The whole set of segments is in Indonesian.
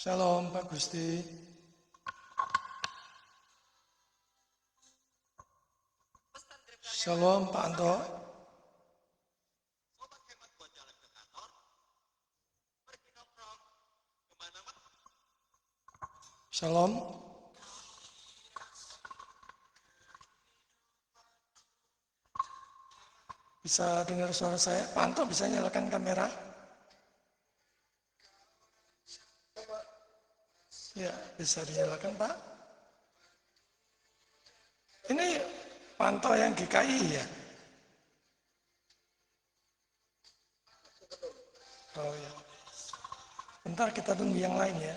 Shalom Pak Gusti. Shalom Pak Anto. Shalom. Bisa dengar suara saya? Pak Anto bisa nyalakan kamera? Ya, bisa dinyalakan Pak. Ini Pak Anto yang GKI ya? Oh ya. Bentar kita tunggu yang lain ya.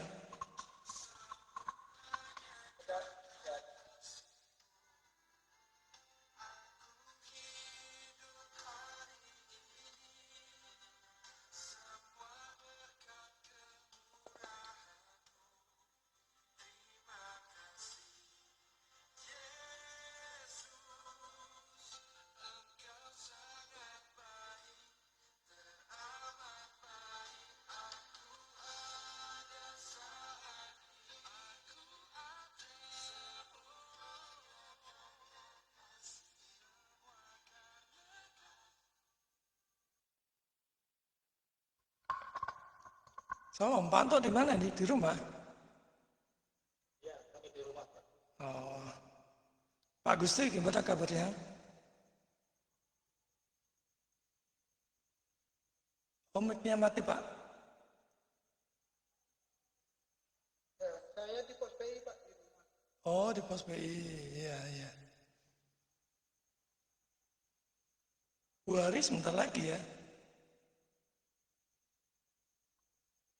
Shalom, Pak Anto di mana nih? Di rumah? Ya, kami di rumah, Pak. Oh. Pak Gusti gimana kabarnya? Oh, mic-nya mati Pak. Ya, saya di pos PI, Pak, di rumah. Oh, di pos PI. Iya, iya. Bu Hari sebentar lagi ya.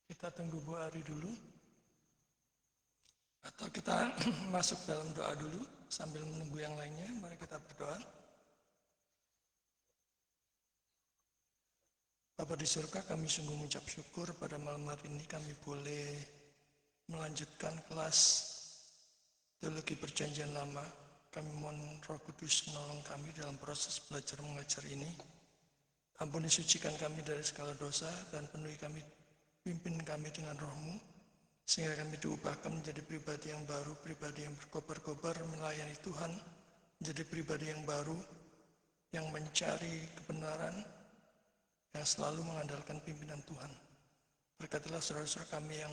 Kita tunggu Bu Ari dulu. Atau kita masuk dalam doa dulu sambil menunggu yang lainnya. Mari kita berdoa. Bapa di surga, kami sungguh mengucap syukur pada malam hari ini kami boleh melanjutkan kelas teologi perjanjian lama. Kami mohon Roh Kudus menolong kami dalam proses belajar mengajar ini. Ampuni sucikan kami dari segala dosa dan penuhi kami, pimpin kami dengan Roh-Mu, sehingga kami diubahkan menjadi pribadi yang baru, pribadi yang berkobar-kobar melayani Tuhan, menjadi pribadi yang baru, yang mencari kebenaran, yang selalu mengandalkan pimpinan Tuhan. Berkatilah saudara-saudara kami yang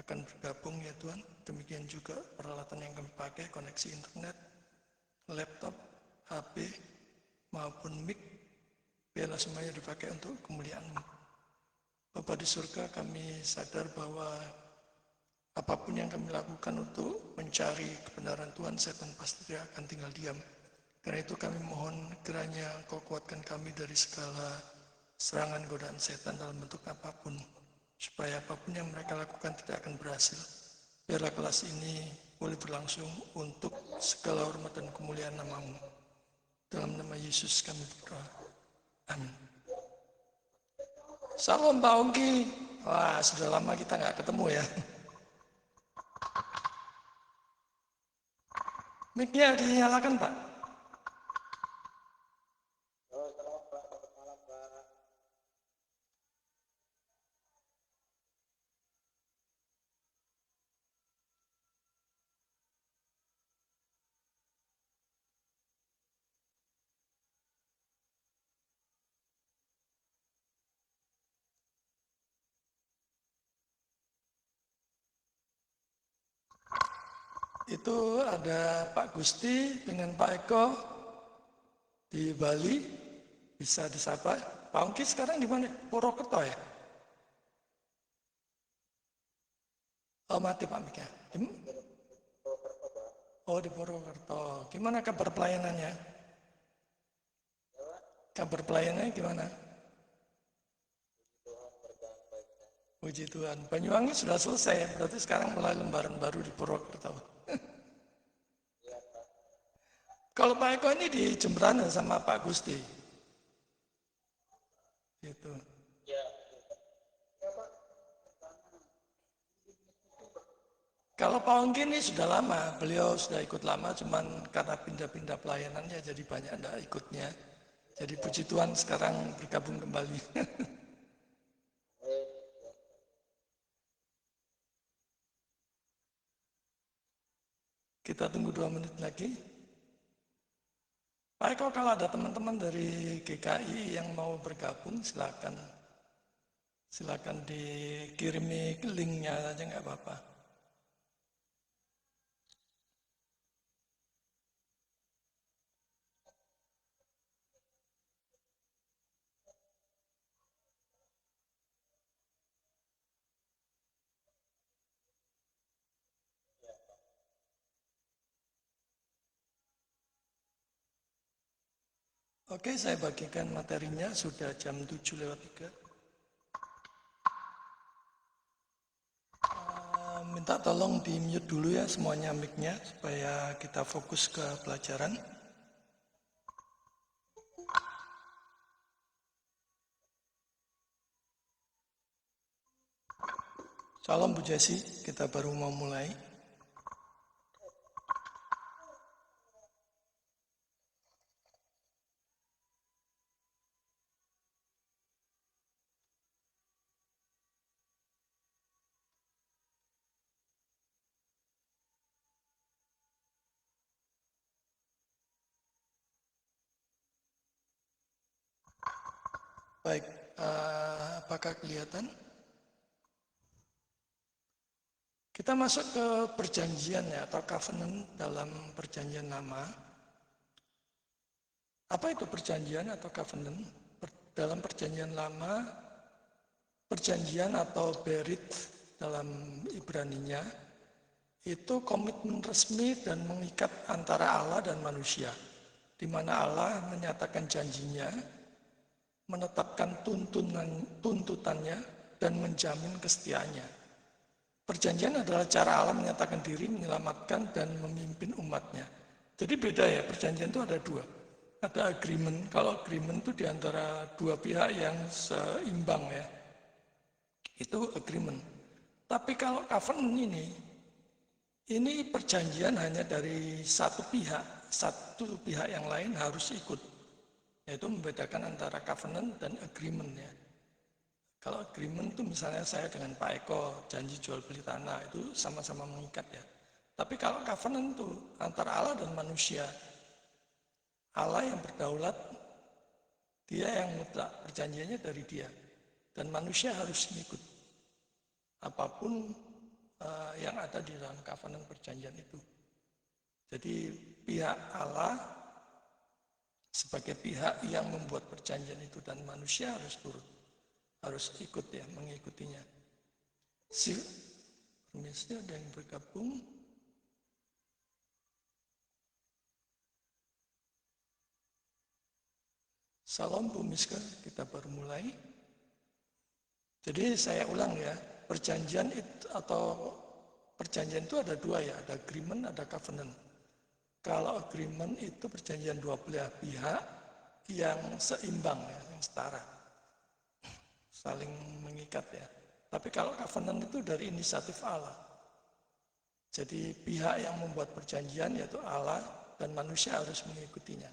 akan bergabung ya Tuhan, demikian juga peralatan yang kami pakai, koneksi internet, laptop, HP, maupun mic, biarlah semuanya dipakai untuk kemuliaan-Mu. Bapa di surga, kami sadar bahwa apapun yang kami lakukan untuk mencari kebenaran Tuhan, setan pasti tidak akan tinggal diam. Karena itu kami mohon kiranya Kau kuatkan kami dari segala serangan godaan setan dalam bentuk apapun, supaya apapun yang mereka lakukan tidak akan berhasil. Biarlah kelas ini boleh berlangsung untuk segala hormat dan kemuliaan nama-Mu. Dalam nama Yesus kami berdoa. Amin. Salam Pak Ongki. Wah, sudah lama kita nggak ketemu ya. Mic-nya dinyalakan Pak. Oh, selamat, Pak. Selamat malam, Pak. Itu ada Pak Gusti dengan Pak Eko di Bali, bisa disapa. Pak Ongki sekarang di mana? Purwokerto ya? Oh mati Pak Mika. Purwokerto, Pak. Oh di Purwokerto. Gimana kabar pelayanannya? Ya, Pak. Kabar pelayanannya gimana? Tuhan berjalan baik, Pak. Puji Tuhan. Banyuwangi sudah selesai, berarti sekarang mulai lembaran baru di Purwokerto. Iya, Pak. Kalau Pak Eko ini di Jemberana sama Pak Gusti. Gitu. Ya, ya, Pak. Kalau Pak Ongki ini sudah lama, beliau sudah ikut lama, cuman karena pindah-pindah pelayanannya jadi banyak enggak ikutnya. Jadi puji Tuhan sekarang bergabung kembali. Eh, ya. Kita tunggu 2 menit lagi. Pak Eko, kalau ada teman-teman dari GKI yang mau bergabung, silakan. Silakan dikirimi linknya aja, nggak apa-apa. Oke, saya bagikan materinya, sudah jam 7:03. Minta tolong di mute dulu ya semuanya mic-nya, supaya kita fokus ke pelajaran. Salam Bu Jesi, kita baru mau mulai. Baik, apakah kelihatan? Kita masuk ke perjanjian ya, atau covenant dalam perjanjian lama. Apa itu perjanjian atau covenant? Dalam perjanjian lama, perjanjian atau berit dalam Ibraninya, itu komitmen resmi dan mengikat antara Allah dan manusia, di mana Allah menyatakan janjinya, menetapkan tuntutannya, dan menjamin kesetiaannya. Perjanjian adalah cara Allah menyatakan diri, menyelamatkan, dan memimpin umatnya. Jadi beda ya, perjanjian itu ada dua. Ada agreement, kalau agreement itu diantara dua pihak yang seimbang ya. Itu agreement. Tapi kalau covenant ini perjanjian hanya dari satu pihak yang lain harus ikut. Yaitu membedakan antara covenant dan agreement ya. Kalau agreement itu misalnya saya dengan Pak Eko janji jual beli tanah itu sama-sama mengikat ya. Tapi kalau covenant itu antara Allah dan manusia. Allah yang berdaulat, dia yang mutlak, perjanjiannya dari dia. Dan manusia harus ngikut. Apapun yang ada di dalam covenant perjanjian itu. Jadi pihak Allah sebagai pihak yang membuat perjanjian itu dan manusia harus turut. Harus ikut ya, mengikutinya. Permisi, ada yang bergabung. Salam Bu Miska, kita baru mulai. Jadi saya ulang ya, perjanjian itu perjanjian itu ada dua ya, ada agreement, ada covenant. Kalau agreement itu perjanjian dua belah pihak yang seimbang ya, yang setara. Saling mengikat ya. Tapi kalau covenant itu dari inisiatif Allah. Jadi pihak yang membuat perjanjian yaitu Allah dan manusia harus mengikutinya.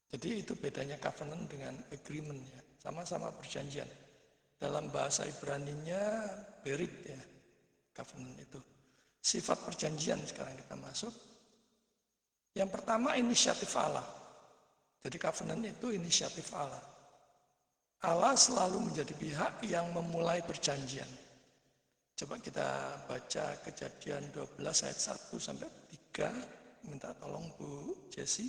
Jadi itu bedanya covenant dengan agreement ya. Sama-sama perjanjian. Dalam bahasa Ibraninya berit ya, covenant itu. Sifat perjanjian sekarang kita masuk. Yang pertama inisiatif Allah. Jadi covenant itu inisiatif Allah. Allah selalu menjadi pihak yang memulai perjanjian. Coba kita baca Kejadian 12 ayat 1 sampai 3. Minta tolong Bu Jesi.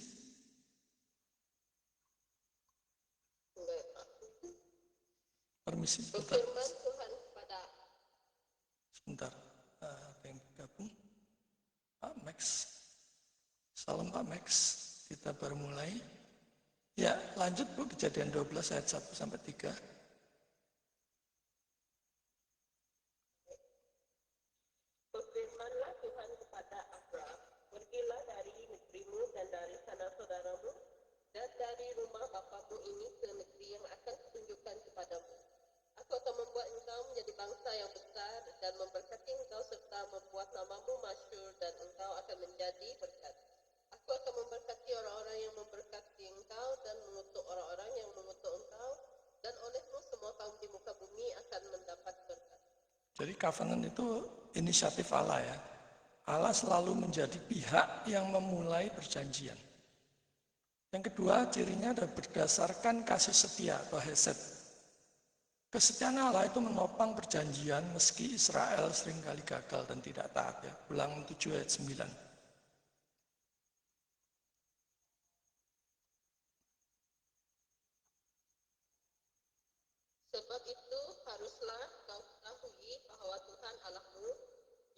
Permisi sebentar. Berfirman Tuhan kepada Sebentar, ada yang bergabung. Pak Max. Salam Pak Max, kita baru mulai. Ya, lanjut Bu, Kejadian 12 ayat 1 sampai 3. Berfirmanlah Tuhan kepada Abraham, pergilah dari negerimu dan dari tanah saudaramu dan dari rumah bapamu ini ke negeri yang akan kutunjukkan kepadamu. Aku akan membuat engkau menjadi bangsa yang besar dan memberkati engkau serta membuat namamu masyhur dan engkau akan menjadi berkat. Aku akan memberkati orang-orang yang memberkati engkau dan mengutuk orang-orang yang mengutuk engkau, dan olehmu semua kaum di muka bumi akan mendapat berkat. Jadi covenant itu inisiatif Allah ya. Allah selalu menjadi pihak yang memulai perjanjian. Yang kedua, cirinya adalah berdasarkan kasih setia atau hesed. Kesetiaan Allah itu menopang perjanjian meski Israel seringkali gagal dan tidak taat. Ya. Ulangan 7 ayat 9. Sebab itu haruslah kau ketahui bahwa Tuhan Allahmu,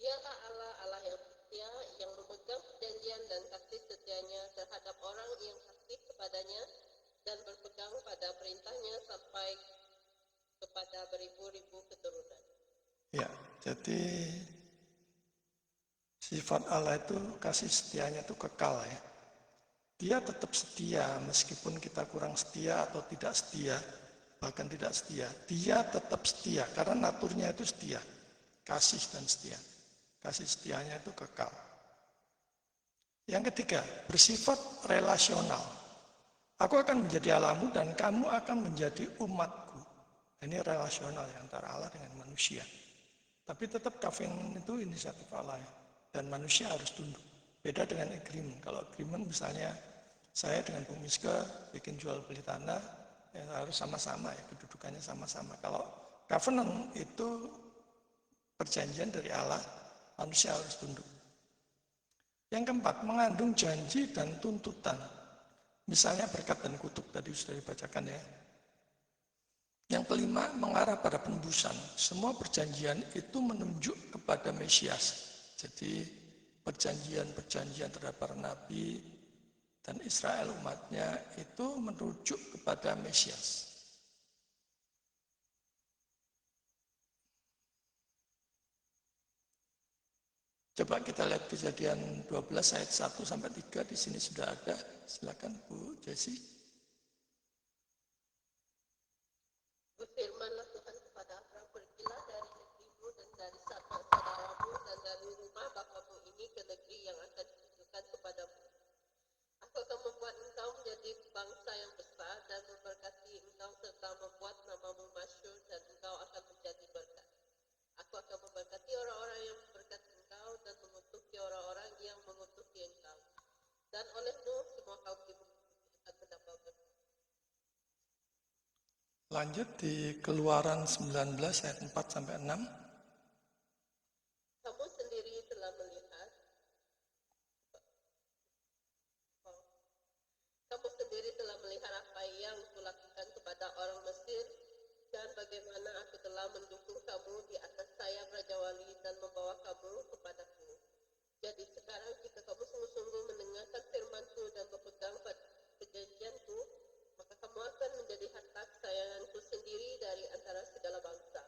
Dialah Allah yang setia, yang memegang perjanjian dan kasih setianya terhadap orang yang kasih kepadanya dan berpegang pada perintahnya sampai kepada beribu-ribu keturunan. Ya, jadi sifat Allah itu kasih setianya itu kekal ya. Dia tetap setia meskipun kita kurang setia atau tidak setia, bahkan tidak setia. Dia tetap setia karena naturnya itu setia, kasih dan setia. Kasih setianya itu kekal. Yang ketiga, bersifat relasional. Aku akan menjadi Allahmu dan kamu akan menjadi umatku. Ini relasional ya, antara Allah dengan manusia. Tapi tetap kafein itu inisiatif Allah ya. Dan manusia harus tunduk. Beda dengan agreement. Kalau agreement misalnya saya dengan Bung Miska bikin jual beli tanah, ya harus sama-sama ya, kedudukannya sama-sama. Kalau covenant itu perjanjian dari Allah, manusia harus tunduk. Yang keempat, mengandung janji dan tuntutan. Misalnya berkat dan kutuk, tadi sudah dibacakan ya. Yang kelima, mengarah pada penebusan. Semua perjanjian itu menunjuk kepada Mesias. Jadi perjanjian-perjanjian terhadap para nabi dan Israel umatnya itu merujuk kepada Mesias. Coba kita lihat Kejadian 12 ayat 1 sampai 3 di sini sudah ada. Silakan Bu Jesi. Berfirmanlah Tuhan kepada Abraham, pergilah dari negerimu dan dari saudaramu dan dari rumah bapamu ini ke negeri yang akan ditunjukkan kepadamu. Aku akan membuat engkau menjadi bangsa yang besar dan memberkati engkau serta membuat namamu masyhur dan engkau akan menjadi berkat. Aku akan memberkati orang-orang yang memberkati engkau dan mengutuki orang-orang yang mengutuki engkau. Dan olehmu semua kaum di bumi akan mendapat berkat. Lanjut di Keluaran 19 ayat 4 sampai 6. Kamu sendiri telah melihat apa yang kulakukan kepada orang Mesir dan bagaimana aku telah mendukung kamu di atas sayap Raja Wali dan membawa kamu kepadaku. Jadi sekarang jika kamu sungguh-sungguh mendengarkan firman-Ku dan berpegang pada perjanjian-Ku, maka kamu akan menjadi harta kesayangan-Ku sendiri dari antara segala bangsa.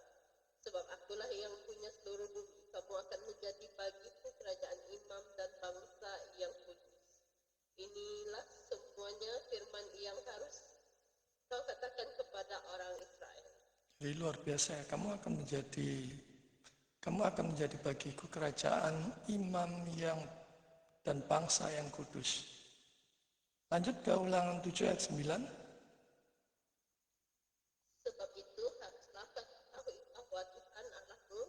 Sebab akulah yang punya seluruh bumi. Kamu akan menjadi bagiku kerajaan imam dan bangsa yang kudus. Inilah semuanya firman yang harus kau katakan kepada orang Israel. Jadi luar biasa ya, kamu akan menjadi bagiku kerajaan imam yang dan bangsa yang kudus. Lanjut ke Ulangan 7 ayat 9. Sebab itu haruslah kau ketahui bahwa Tuhan Allahmu,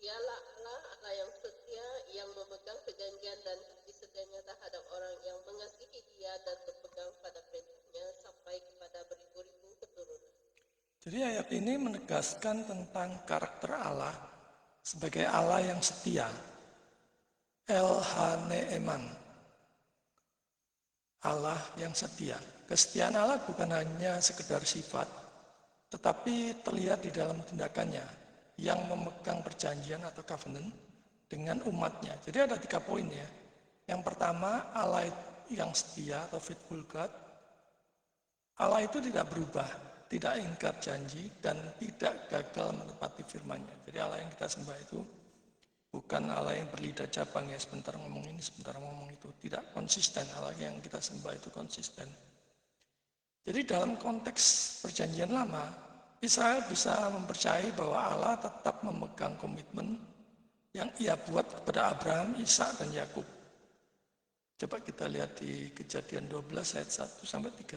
Dialah Allah yang setia, yang memegang perjanjian dan kasih setianya terhadap orang yang mengasihi Dia dan berpegang pada perintahnya sampai kepada beribu-ribu keturunan. Jadi ayat ini menegaskan tentang karakter Allah sebagai Allah yang setia. El-Hane'eman. Allah yang setia. Kesetiaan Allah bukan hanya sekedar sifat, tetapi terlihat di dalam tindakannya yang memegang perjanjian atau covenant dengan umatnya. Jadi ada 3 poin ya. Yang pertama, Allah yang setia atau faithful God. Allah itu tidak berubah, tidak ingkar janji, dan tidak gagal menepati firman-Nya. Jadi Allah yang kita sembah itu bukan Allah yang berlidah cabang ya, sebentar ngomong ini, sebentar ngomong itu. Tidak konsisten, Allah yang kita sembah itu konsisten. Jadi dalam konteks perjanjian lama, Israel bisa mempercayai bahwa Allah tetap memegang komitmen yang Ia buat kepada Abraham, Ishak dan Yakub. Coba kita lihat di Kejadian 12 ayat 1 sampai 3.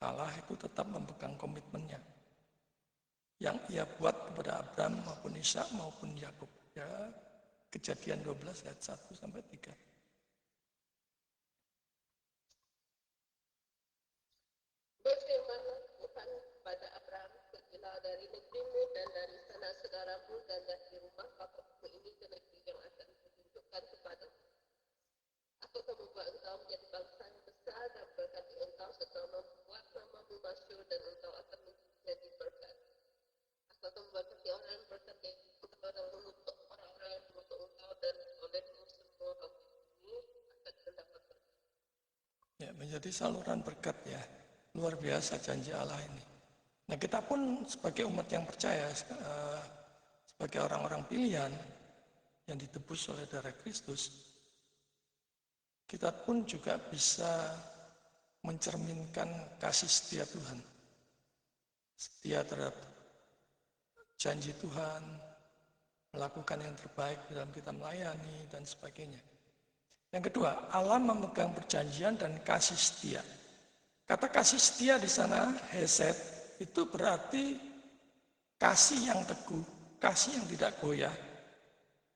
Allah itu tetap memegang komitmennya. yang ia buat kepada Abraham maupun Ishak maupun Yakub. Ya, Kejadian 12 ayat 1 sampai 3. Berfirmanlah Tuhan kepada Abraham, pergilah dari negerimu dan dari sanak saudaramu dan dari rumah bapakmu ini ke negeri yang akan kutunjukkan kepadamu. Aku akan membuat engkau menjadi bangsa yang besar dan berkati engkau serta membuat namamu masyhur dan engkau akan menjadi berkat. Aku akan memberkati orang yang berkati engkau dan mengutuk orang-orang yang mengutuk engkau dan olehmu semua bangsa ini akan mendapat berkat. Ya, menjadi saluran berkat ya. Luar biasa janji Allah ini. Nah, kita pun sebagai umat yang percaya, sebagai orang-orang pilihan yang ditebus oleh darah Kristus, kita pun juga bisa mencerminkan kasih setia Tuhan. Setia terhadap janji Tuhan, melakukan yang terbaik dalam kita melayani, dan sebagainya. Yang kedua, Allah memegang perjanjian dan kasih setia. Kata kasih setia di sana, hesed, itu berarti kasih yang teguh, kasih yang tidak goyah,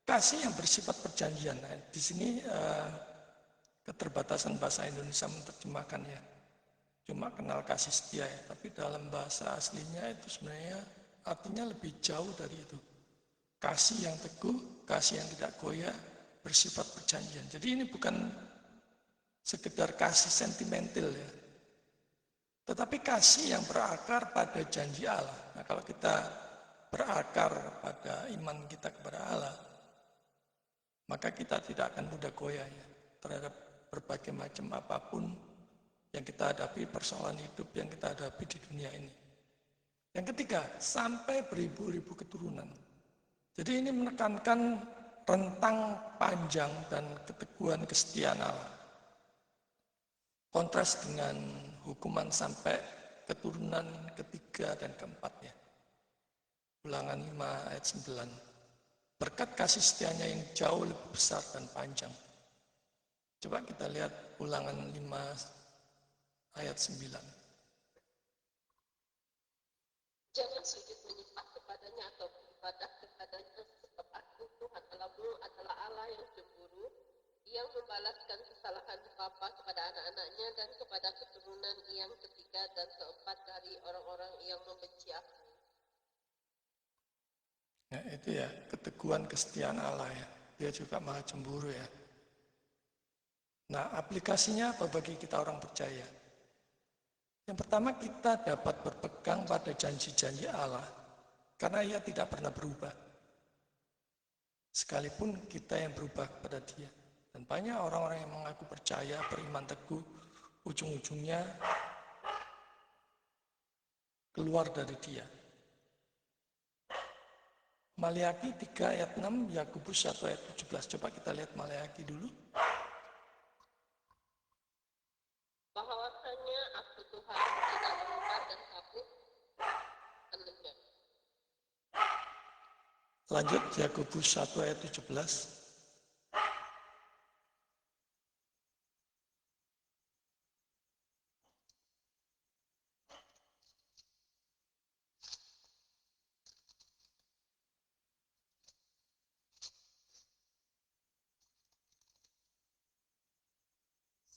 kasih yang bersifat perjanjian. Nah, di sini keterbatasan bahasa Indonesia menerjemahkannya. Cuma kenal kasih setia ya, tapi dalam bahasa aslinya itu sebenarnya artinya lebih jauh dari itu. Kasih yang teguh, kasih yang tidak goyah, bersifat perjanjian. Jadi ini bukan sekedar kasih sentimental ya, tetapi kasih yang berakar pada janji Allah. Nah, kalau kita berakar pada iman kita kepada Allah, maka kita tidak akan mudah goyah ya, terhadap berbagai macam apapun yang kita hadapi, persoalan hidup yang kita hadapi di dunia ini. Yang ketiga, sampai beribu-ribu keturunan. Jadi ini menekankan rentang panjang dan keteguhan kesetiaan Allah. Kontras dengan hukuman sampai keturunan ketiga dan keempatnya. Ulangan 5 ayat 9. Berkat kasih setianya yang jauh lebih besar dan panjang. Coba kita lihat ulangan 5 ayat 9. Jangan sujud menyembah kepadanya atau beribadah kepadanya, sebab Aku Tuhan Allahmu adalah Allah yang cemburu, yang membalaskan kesalahan bapa kepada anak-anaknya dan kepada keturunan yang ketiga dan keempat dari orang-orang yang membenci Aku. Nah, itu ya keteguhan kesetiaan Allah ya. Dia juga maha cemburu ya. Nah, aplikasinya apa bagi kita orang percaya? Yang pertama, kita dapat berpegang pada janji-janji Allah karena ia tidak pernah berubah. Sekalipun kita yang berubah kepada Dia. Dan banyak orang-orang yang mengaku percaya, beriman teguh, ujung-ujungnya keluar dari Dia. Maleakhi 3 ayat 6, Yakobus 1 ayat 17. Coba kita lihat Maleakhi dulu. Bahwasanya Aku Tuhan tidak berubah dan kabur anunya. Lanjut Yakobus 1 ayat 17.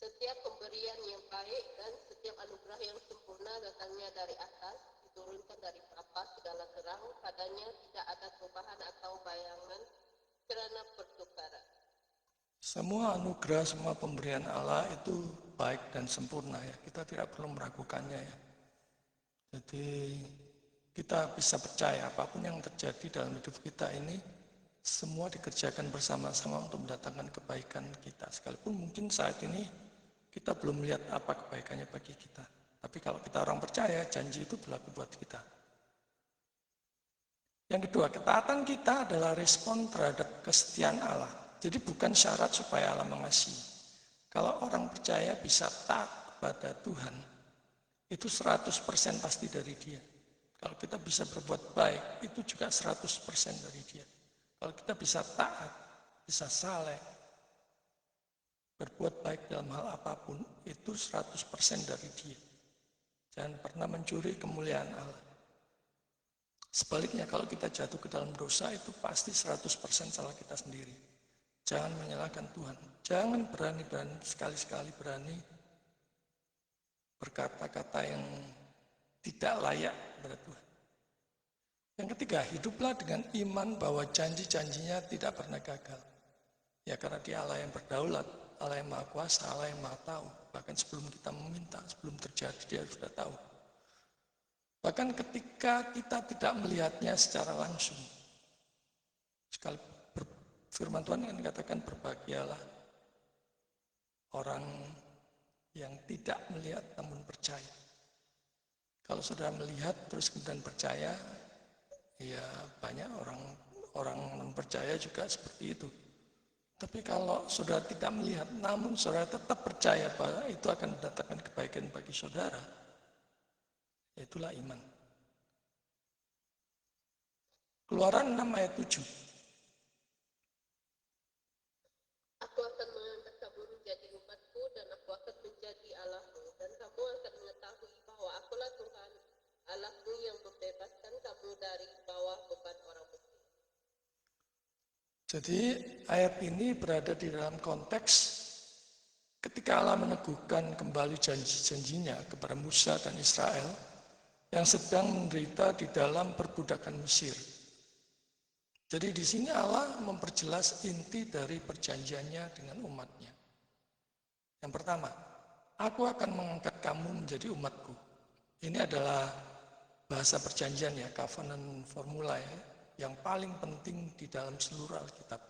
Setiap pemberian yang baik dan setiap anugerah yang sempurna datangnya dari atas, diturunkan dari Bapa segala terang, padanya tidak ada perubahan atau bayangan kerana pertukaran. Semua anugerah, semua pemberian Allah itu baik dan sempurna ya. Kita tidak perlu meragukannya ya. Jadi kita bisa percaya apapun yang terjadi dalam hidup kita ini semua dikerjakan bersama-sama untuk mendatangkan kebaikan kita. Sekalipun mungkin saat ini kita belum melihat apa kebaikannya bagi kita. Tapi kalau kita orang percaya, janji itu berlaku buat kita. Yang kedua, ketaatan kita adalah respon terhadap kesetiaan Allah. Jadi bukan syarat supaya Allah mengasihi. Kalau orang percaya bisa taat kepada Tuhan, itu 100% pasti dari Dia. Kalau kita bisa berbuat baik, itu juga 100% dari Dia. Kalau kita bisa taat, bisa saleh, berbuat baik dalam hal apapun, itu 100% dari Dia. Jangan pernah mencuri kemuliaan Allah. Sebaliknya kalau kita jatuh ke dalam dosa itu pasti 100% salah kita sendiri. Jangan menyalahkan Tuhan. Jangan berani-berani, sekali-sekali berani berkata-kata yang tidak layak kepada Tuhan. Yang ketiga, hiduplah dengan iman bahwa janji-janjinya tidak pernah gagal. Ya karena dia Allah yang berdaulat, Allah yang maha kuasa, Allah yang maha tahu. Bahkan sebelum kita meminta, sebelum terjadi dia sudah tahu. Bahkan ketika kita tidak melihatnya secara langsung. Sekali firman Tuhan yang dikatakan berbahagialah orang yang tidak melihat namun percaya. Kalau sudah melihat terus kemudian percaya, ya banyak orang non percaya juga seperti itu. Tapi kalau saudara tidak melihat namun saudara tetap percaya bahwa itu akan mendatangkan kebaikan bagi saudara, itulah iman. Keluaran 6 ayat 7. Aku akan mengangkat kamu menjadi umatku dan aku akan menjadi Allahmu. Dan kamu akan mengetahui bahwa akulah Tuhan Allahmu yang membebaskan kamu dari bawah beban orang Mesir. Jadi ayat ini berada di dalam konteks ketika Allah meneguhkan kembali janji-janjinya kepada Musa dan Israel yang sedang menderita di dalam perbudakan Mesir. Jadi di sini Allah memperjelas inti dari perjanjiannya dengan umatnya. Yang pertama, aku akan mengangkat kamu menjadi umatku. Ini adalah bahasa perjanjian ya, covenant formula ya, yang paling penting di dalam seluruh Alkitab.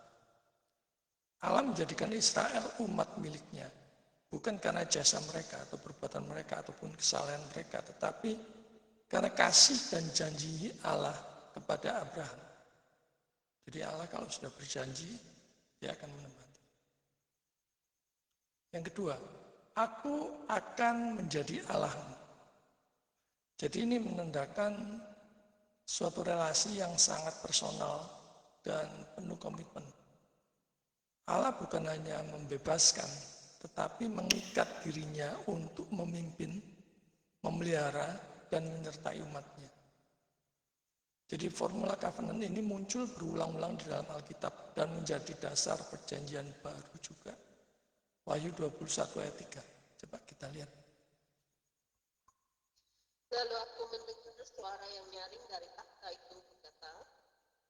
Allah menjadikan Israel umat miliknya, bukan karena jasa mereka atau perbuatan mereka ataupun kesalahan mereka, tetapi karena kasih dan janji Allah kepada Abraham. Jadi Allah kalau sudah berjanji, dia akan menepati. Yang kedua, aku akan menjadi Allahmu. Jadi ini menandakan suatu relasi yang sangat personal dan penuh komitmen. Allah bukan hanya membebaskan, tetapi mengikat dirinya untuk memimpin, memelihara, dan menyertai umatnya. Jadi formula covenant ini muncul berulang-ulang di dalam Alkitab dan menjadi dasar perjanjian baru juga. Wahyu 21 ayat 3. Coba kita lihat. Lalu aku mendengar suara yang nyaring dari takhta itu berkata,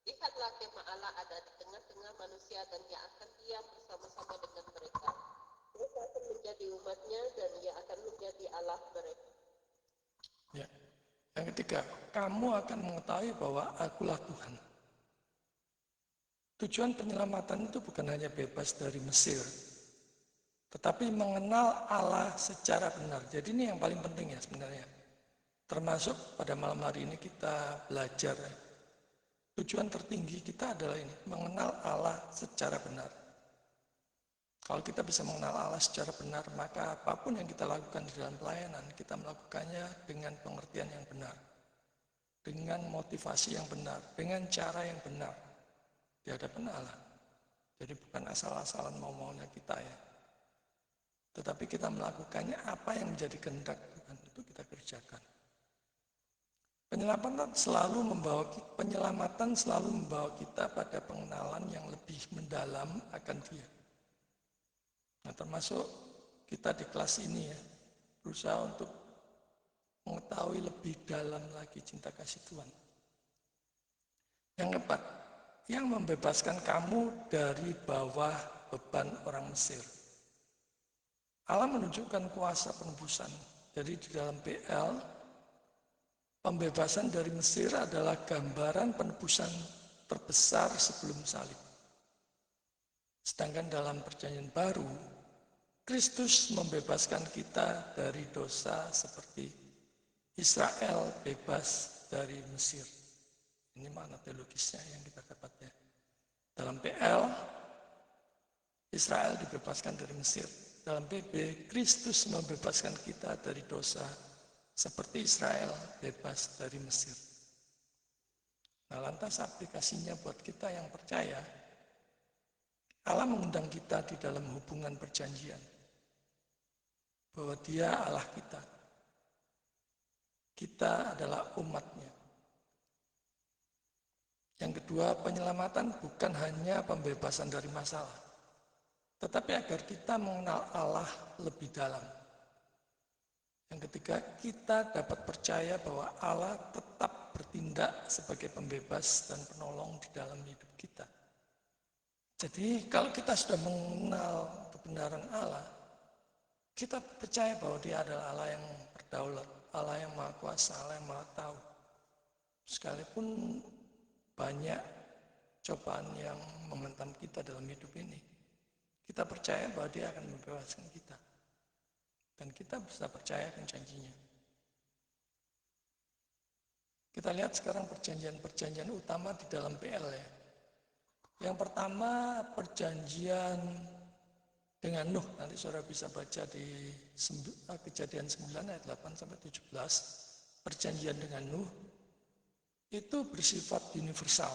lihatlah kemah Allah ada di tengah-tengah manusia dan ia akan diam bersama-sama dengan mereka. Mereka akan menjadi umatnya dan ia akan menjadi Allah mereka. Ya. Yang ketiga, kamu akan mengetahui bahwa akulah Tuhan. Tujuan penyelamatan itu bukan hanya bebas dari Mesir, tetapi mengenal Allah secara benar. Jadi ini yang paling penting ya sebenarnya. Termasuk pada malam hari ini kita belajar. Tujuan tertinggi kita adalah ini, mengenal Allah secara benar. Kalau kita bisa mengenal Allah secara benar, maka apapun yang kita lakukan di dalam pelayanan, kita melakukannya dengan pengertian yang benar, dengan motivasi yang benar, dengan cara yang benar di hadapan Allah. Jadi bukan asal-asalan mau-maunya kita ya. Tetapi kita melakukannya apa yang menjadi kehendak Tuhan itu kita kerjakan. Penyelamatan selalu membawa kita pada pengenalan yang lebih mendalam akan Dia. Nah, termasuk kita di kelas ini ya, berusaha untuk mengetahui lebih dalam lagi cinta kasih Tuhan. Yang keempat, yang membebaskan kamu dari bawah beban orang Mesir. Allah menunjukkan kuasa penebusan. Jadi di dalam PL, pembebasan dari Mesir adalah gambaran penebusan terbesar sebelum salib. Sedangkan dalam perjanjian baru, Kristus membebaskan kita dari dosa seperti Israel bebas dari Mesir. Ini makna teologisnya yang kita dapat ya. Dalam PL, Israel dibebaskan dari Mesir. Dalam PB, Kristus membebaskan kita dari dosa seperti Israel bebas dari Mesir. Nah, lantas aplikasinya buat kita yang percaya, Allah mengundang kita di dalam hubungan perjanjian bahwa Dia Allah kita. Kita adalah umatnya. Yang kedua, penyelamatan bukan hanya pembebasan dari masalah, tetapi agar kita mengenal Allah lebih dalam. Yang ketiga, kita dapat percaya bahwa Allah tetap bertindak sebagai pembebas dan penolong di dalam hidup kita. Jadi kalau kita sudah mengenal kebenaran Allah, kita percaya bahwa Dia adalah Allah yang berdaulat, Allah yang maha kuasa, Allah yang maha tahu. Sekalipun banyak cobaan yang menghantam kita dalam hidup ini, kita percaya bahwa Dia akan membebaskan kita. Dan kita bisa percaya akan janjinya. Kita lihat sekarang perjanjian-perjanjian utama di dalam PL ya. Yang pertama perjanjian dengan Nuh. Nanti saudara bisa baca di Kejadian 9 ayat 8 sampai 17. Perjanjian dengan Nuh itu bersifat universal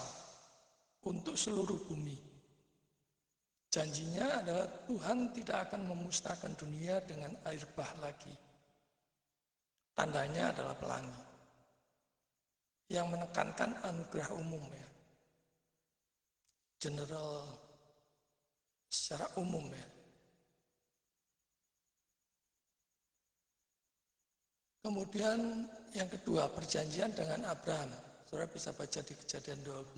untuk seluruh bumi. Janjinya adalah Tuhan tidak akan memusnahkan dunia dengan air bah lagi. Tandanya adalah pelangi. Yang menekankan anugerah umum ya. General secara umum ya. Kemudian yang kedua, perjanjian dengan Abraham. Saudara bisa baca di Kejadian 12,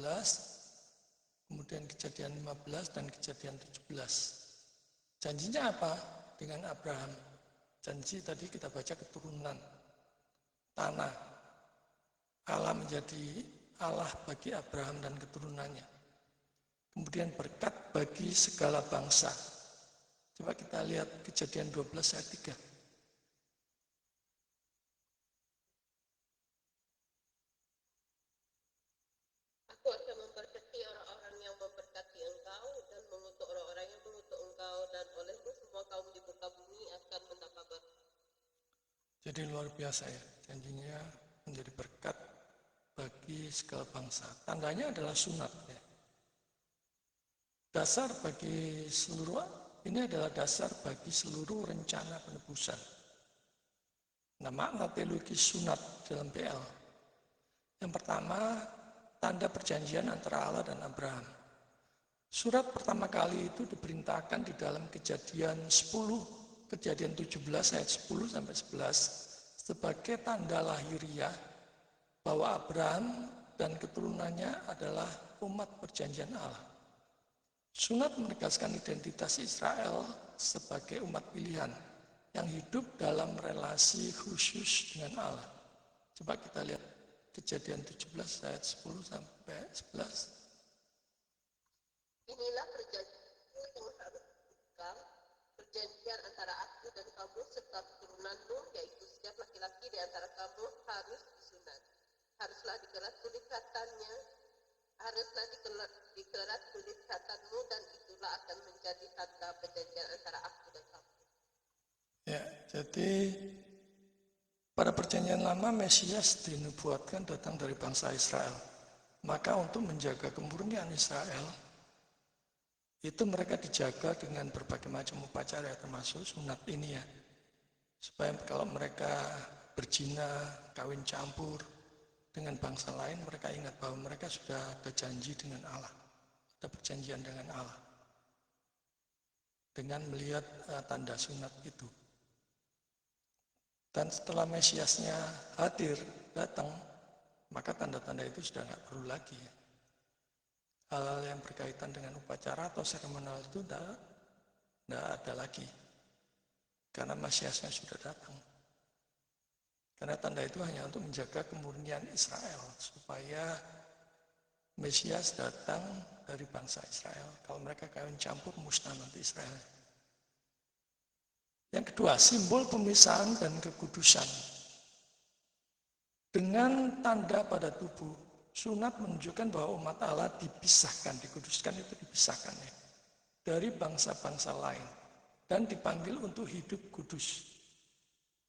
kemudian Kejadian 15 dan Kejadian 17. Janjinya apa dengan Abraham? Janji tadi kita baca keturunan, tanah. Allah menjadi Allah bagi Abraham dan keturunannya. Kemudian berkat bagi segala bangsa. Coba kita lihat Kejadian 12 ayat 3. Aku akan memberkati orang-orang yang memberkati engkau dan mengutuk orang-orang yang mengutuk engkau, dan olehmu semua kaum di muka bumi akan mendapat berkat. Jadi luar biasa ya, janjinya menjadi berkat bagi segala bangsa. Tandanya adalah sunat ya. Dasar bagi seluruh, ini adalah dasar bagi seluruh rencana penebusan. Nah, makna teologi sunat dalam PL. Yang pertama, tanda perjanjian antara Allah dan Abraham. Surat pertama kali itu diperintahkan di dalam Kejadian 10, Kejadian 17 ayat 10 sampai 11 sebagai tanda lahiriah bahwa Abraham dan keturunannya adalah umat perjanjian Allah. Sunat menegaskan identitas Israel sebagai umat pilihan yang hidup dalam relasi khusus dengan Allah. Coba kita lihat Kejadian 17 ayat 10 sampai 11. Inilah perjanjian yang harus dilakukan, perjanjian antara aku dan kamu serta keturunanmu, yaitu setiap laki-laki di antara kamu harus disunat. Haruslah dikerat kulit katanya, haruslah dikerat kulit katanmu, dan itulah akan menjadi tanda perjanjian antara aku dan kamu. Ya, jadi pada perjanjian lama Mesias dinubuatkan datang dari bangsa Israel. Maka untuk menjaga kemurnian Israel, itu mereka dijaga dengan berbagai macam upacara, termasuk sunat ini ya. Supaya kalau mereka berzina, kawin campur dengan bangsa lain, mereka ingat bahwa mereka sudah ada janji dengan Allah. Ada perjanjian dengan Allah. Dengan melihat tanda sunat itu. Dan setelah Mesiasnya hadir, datang, maka tanda-tanda itu sudah nggak perlu lagi. Hal-hal yang berkaitan dengan upacara atau seremonial itu tidak ada lagi. Karena Mesiasnya sudah datang. Karena tanda itu hanya untuk menjaga kemurnian Israel. Supaya Mesias datang dari bangsa Israel. Kalau mereka kawin campur, musnah nanti Israel. Yang kedua, simbol pemisahan dan kekudusan. Dengan tanda pada tubuh, sunat menunjukkan bahwa umat Allah dipisahkan, dikuduskan itu dipisahkan ya, dari bangsa-bangsa lain dan dipanggil untuk hidup kudus.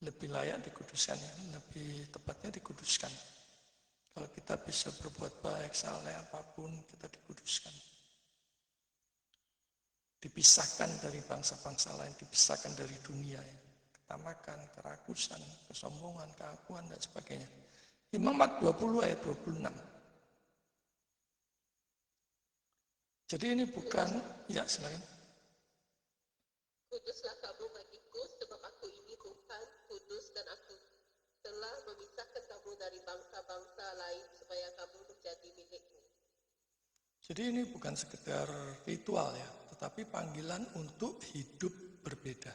Lebih layak dikuduskan ya, lebih tepatnya dikuduskan. Kalau kita bisa berbuat baik, saleh apapun, kita dikuduskan. Dipisahkan dari bangsa-bangsa lain, dipisahkan dari dunia ya. Ketamakan, kerakusan, kesombongan, keakuan dan sebagainya. Imamat 20 ayat 26. Jadi ini bukan, ya silakan. Kuduslah kamu bagiku, sebab aku ini Tuhan, kudus, dan aku telah memisahkan kamu dari bangsa-bangsa lain supaya kamu menjadi milikku. Jadi ini bukan sekedar ritual ya, tetapi panggilan untuk hidup berbeda.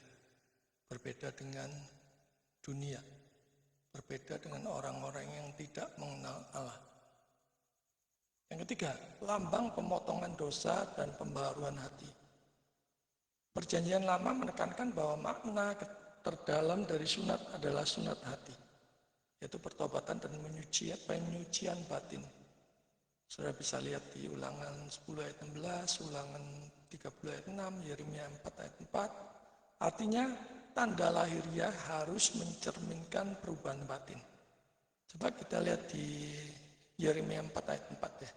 Berbeda dengan dunia. Berbeda dengan orang-orang yang tidak mengenal Allah. Yang ketiga, lambang pemotongan dosa dan pembaharuan hati. Perjanjian Lama menekankan bahwa makna terdalam dari sunat adalah sunat hati, yaitu pertobatan dan penyucian batin. Saudara bisa lihat di Ulangan 10 ayat 16, Ulangan 30 ayat 6, Yeremia 4 ayat 4. Artinya tanda lahiriah harus mencerminkan perubahan batin. Coba kita lihat di Yeremia 4 ayat 4 ya.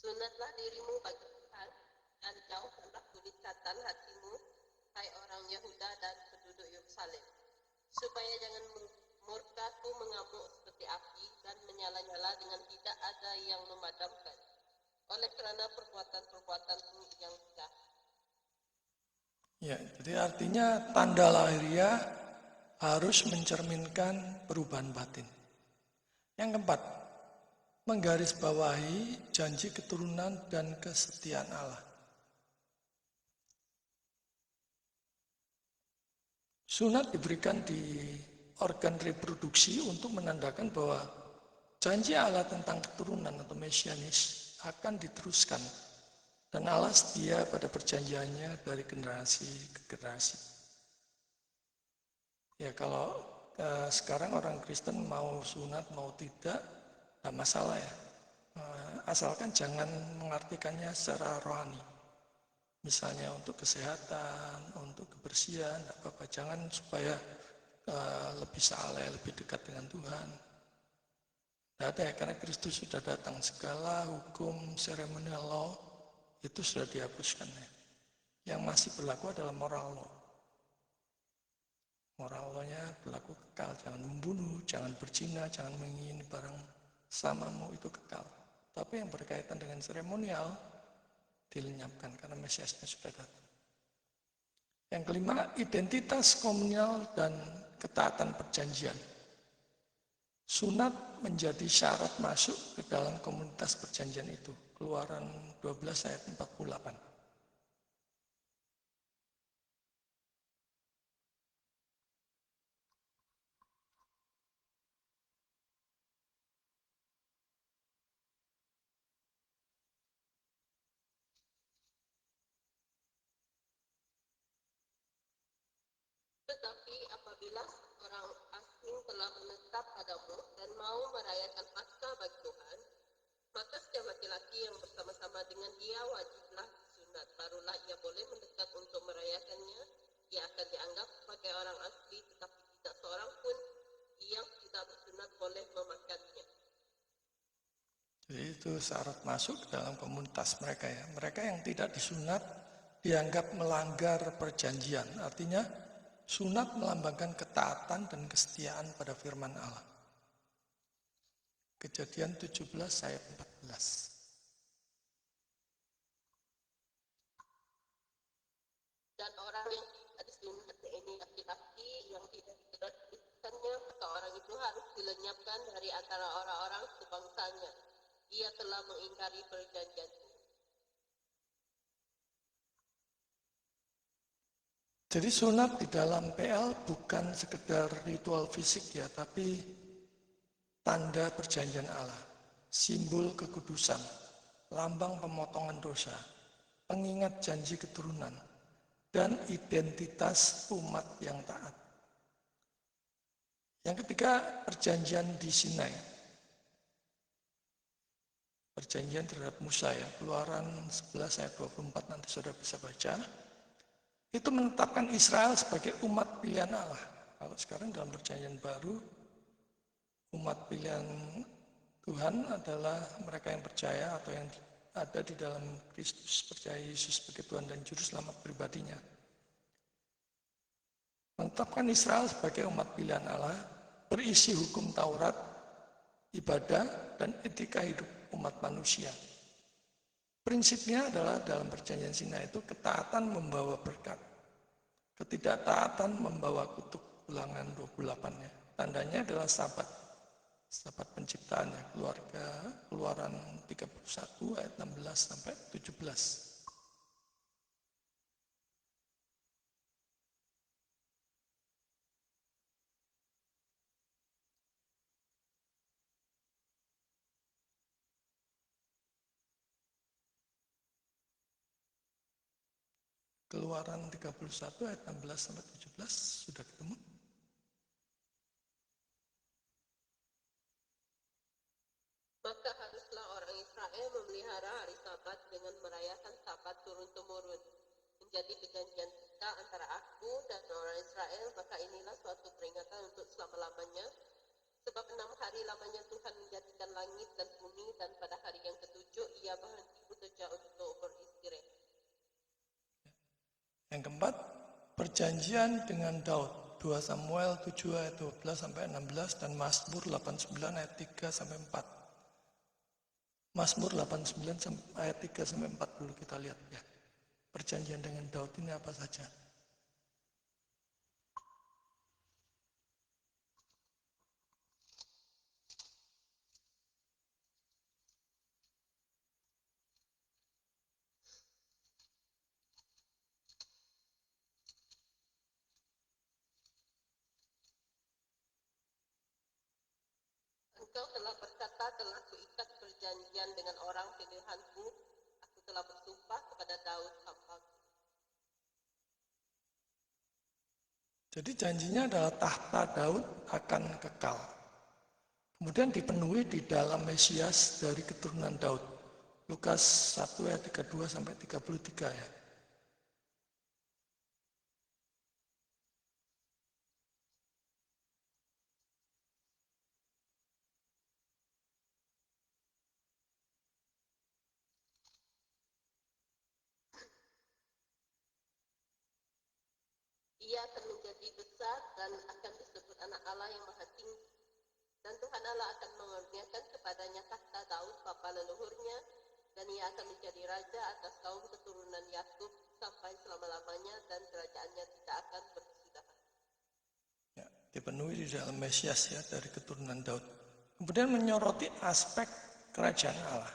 Sunatlah dirimu bagi Tuhan, dan jauhkanlah kulit-katan hatimu, hai orang Yehuda dan penduduk Yerusalem, supaya jangan murkaku mengamuk seperti api dan menyala-nyala dengan tidak ada yang memadamkan, oleh kerana perbuatan-perbuatanmu yang jahat. Ya, jadi artinya tanda lahiriah harus mencerminkan perubahan batin. Yang keempat, menggarisbawahi janji keturunan dan kesetiaan Allah. Sunat diberikan di organ reproduksi untuk menandakan bahwa janji Allah tentang keturunan atau mesianis akan diteruskan. Dan Allah setia pada perjanjiannya dari generasi ke generasi. Ya kalau sekarang orang Kristen mau sunat mau tidak, tidak masalah ya. Asalkan jangan mengartikannya secara rohani. Misalnya untuk kesehatan, untuk kebersihan, tidak apa-apa. Jangan supaya lebih saleh, lebih dekat dengan Tuhan. Tidak ada ya, karena Kristus sudah datang. Segala hukum ceremonial law itu sudah dihapuskan ya. Yang masih berlaku adalah moral law. Moral law-nya berlaku kekal. Jangan membunuh, jangan berzina, jangan mengingini barang samamu, itu kekal. Tapi yang berkaitan dengan seremonial dilenyapkan karena Mesiasnya sudah datang. Yang kelima, identitas komunal dan ketaatan perjanjian. Sunat menjadi syarat masuk ke dalam komunitas perjanjian itu. Keluaran 12 ayat 48. Tetapi apabila orang asing telah menetap padamu dan mau merayakan Paskah bagi Tuhan, maka setiap laki-laki yang bersama-sama dengan dia wajiblah disunat. Barulah ia boleh mendekat untuk merayakannya. Ia akan dianggap sebagai orang asli, tetapi tidak seorang pun yang tidak bersunat boleh memakannya. Jadi itu syarat masuk ke dalam komunitas mereka ya. Mereka yang tidak disunat dianggap melanggar perjanjian. Artinya sunat melambangkan ketaatan dan kesetiaan pada firman Allah. Kejadian 17 ayat 14. Dan orang yang tidak disunat ini laki-laki yang tidak disunatkannya, maka orang itu harus dilenyapkan dari antara orang-orang sebangsanya. Ia telah mengingkari perjanjian. Jadi sunat di dalam PL bukan sekedar ritual fisik ya, tapi tanda perjanjian Allah, simbol kekudusan, lambang pemotongan dosa, pengingat janji keturunan, dan identitas umat yang taat. Yang ketiga, perjanjian di Sinai. Perjanjian terhadap Musa ya, Keluaran 11 ayat 24 nanti saudara bisa baca. Itu menetapkan Israel sebagai umat pilihan Allah. Kalau sekarang dalam perjanjian baru, umat pilihan Tuhan adalah mereka yang percaya atau yang ada di dalam Kristus, percaya Yesus sebagai Tuhan dan Juru Selamat pribadinya. Menetapkan Israel sebagai umat pilihan Allah, berisi hukum Taurat, ibadah, dan etika hidup umat manusia. Prinsipnya adalah dalam perjanjian Sinai itu ketaatan membawa berkat, ketidaktaatan membawa kutuk. Ulangan 28-nya. Tandanya adalah Sabat penciptaan ya, Keluaran 31 ayat 16 sampai 17. Keluaran 31 ayat 16 sampai 17 sudah ketemu? Maka haruslah orang Israel memelihara hari Sabat dengan merayakan Sabat turun-temurun, menjadi perjanjian kita antara aku dan orang Israel. Maka inilah suatu peringatan untuk selama-lamanya, sebab 6 hari lamanya Tuhan menjadikan langit dan bumi, dan pada hari yang ketujuh ia berhenti bekerja untuk beristirahat. Yang keempat, perjanjian dengan Daud, 2 Samuel 7 ayat 12 sampai 16 dan Mazmur 89 ayat 3 sampai 4. Mazmur 89 ayat 3 sampai 4 dulu kita lihat ya. Perjanjian dengan Daud ini apa saja? Engkau telah berkata, telah kuikat perjanjian dengan orang pilihanku, aku telah bersumpah kepada Daud hambaku. Jadi janjinya adalah tahta Daud akan kekal. Kemudian dipenuhi di dalam Mesias dari keturunan Daud. Lukas 1 ayat 32 sampai 33 ya. Ia akan menjadi besar dan akan disebut anak Allah yang maha tinggi. Dan Tuhan Allah akan mengaruniakan kepadanya tahta Daud bapa leluhurnya, dan ia akan menjadi raja atas kaum keturunan Yakub sampai selama-lamanya, dan kerajaannya tidak akan berkesudahan. Ya, dipenuhi di dalam Mesias ya dari keturunan Daud. Kemudian menyoroti aspek kerajaan Allah.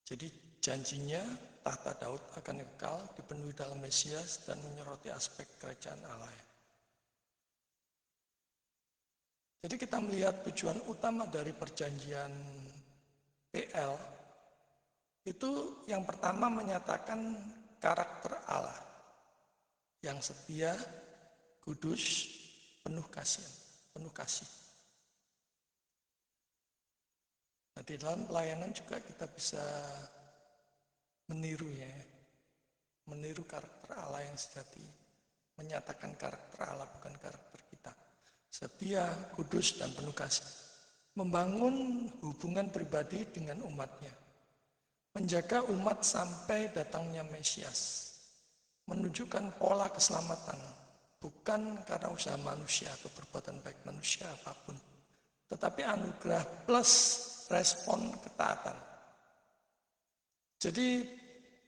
Jadi janjinya tahta Daud akan kekal, dipenuhi dalam Mesias dan menyoroti aspek kerajaan Allah. Jadi kita melihat tujuan utama dari perjanjian PL itu yang pertama menyatakan karakter Allah yang setia, kudus, penuh kasih. Nah, di dalam pelayanan juga kita bisa meniru karakter Allah yang sejati, menyatakan karakter Allah bukan karakter kita. Setia, kudus, dan penuh kasih. Membangun hubungan pribadi dengan umatnya. Menjaga umat sampai datangnya Mesias. Menunjukkan pola keselamatan. Bukan karena usaha manusia atau perbuatan baik manusia apapun. Tetapi anugerah plus respon ketaatan. Jadi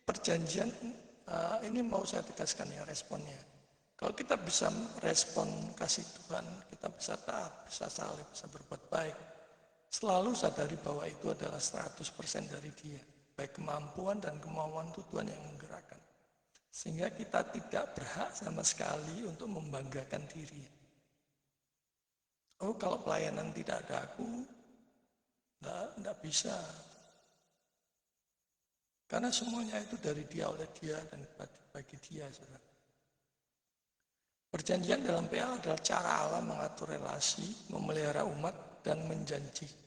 perjanjian ini mau saya tegaskan ya responnya. Kalau kita bisa respon kasih Tuhan, kita bisa taat, bisa saleh, bisa berbuat baik. Selalu sadari bahwa itu adalah 100% dari Dia. Baik kemampuan dan kemauan itu Tuhan yang menggerakkan. Sehingga kita tidak berhak sama sekali untuk membanggakan diri. Oh, kalau pelayanan tidak ada aku, enggak bisa. Karena semuanya itu dari Dia, oleh Dia, dan bagi Dia, saudara. Perjanjian dalam PL adalah cara Allah mengatur relasi, memelihara umat, dan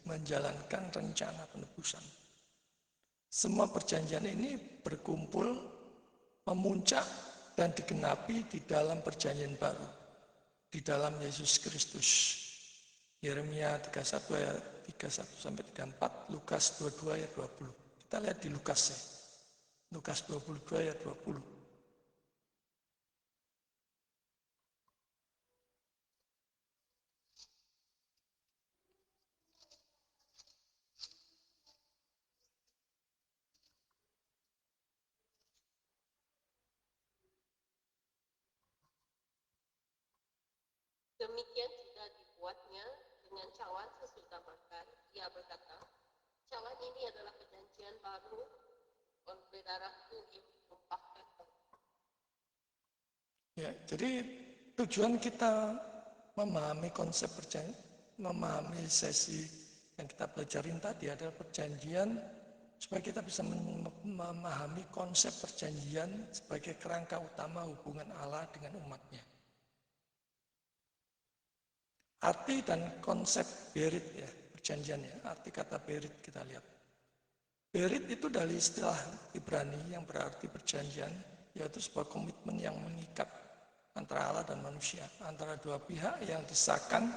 menjalankan rencana penebusan. Semua perjanjian ini berkumpul, memuncak, dan digenapi di dalam perjanjian baru, di dalam Yesus Kristus. Yeremia 31 ayat 31 sampai 34, Lukas 22 ayat 20. Kita lihat di Lukas ya. Lukas 22 ayat 20. Demikian juga dibuatnya dengan cawan sesudah makan. Ia berkata, cawan ini adalah perjanjian baru oleh darahku yang ditumpahkan. Ya, jadi tujuan kita memahami konsep memahami sesi yang kita pelajarin tadi adalah perjanjian supaya kita bisa memahami konsep perjanjian sebagai kerangka utama hubungan Allah dengan umatnya. Arti dan konsep berit ya, perjanjian ya, arti kata berit kita lihat. Berit itu dari istilah Ibrani yang berarti perjanjian, yaitu sebuah komitmen yang mengikat antara Allah dan manusia, antara dua pihak yang disahkan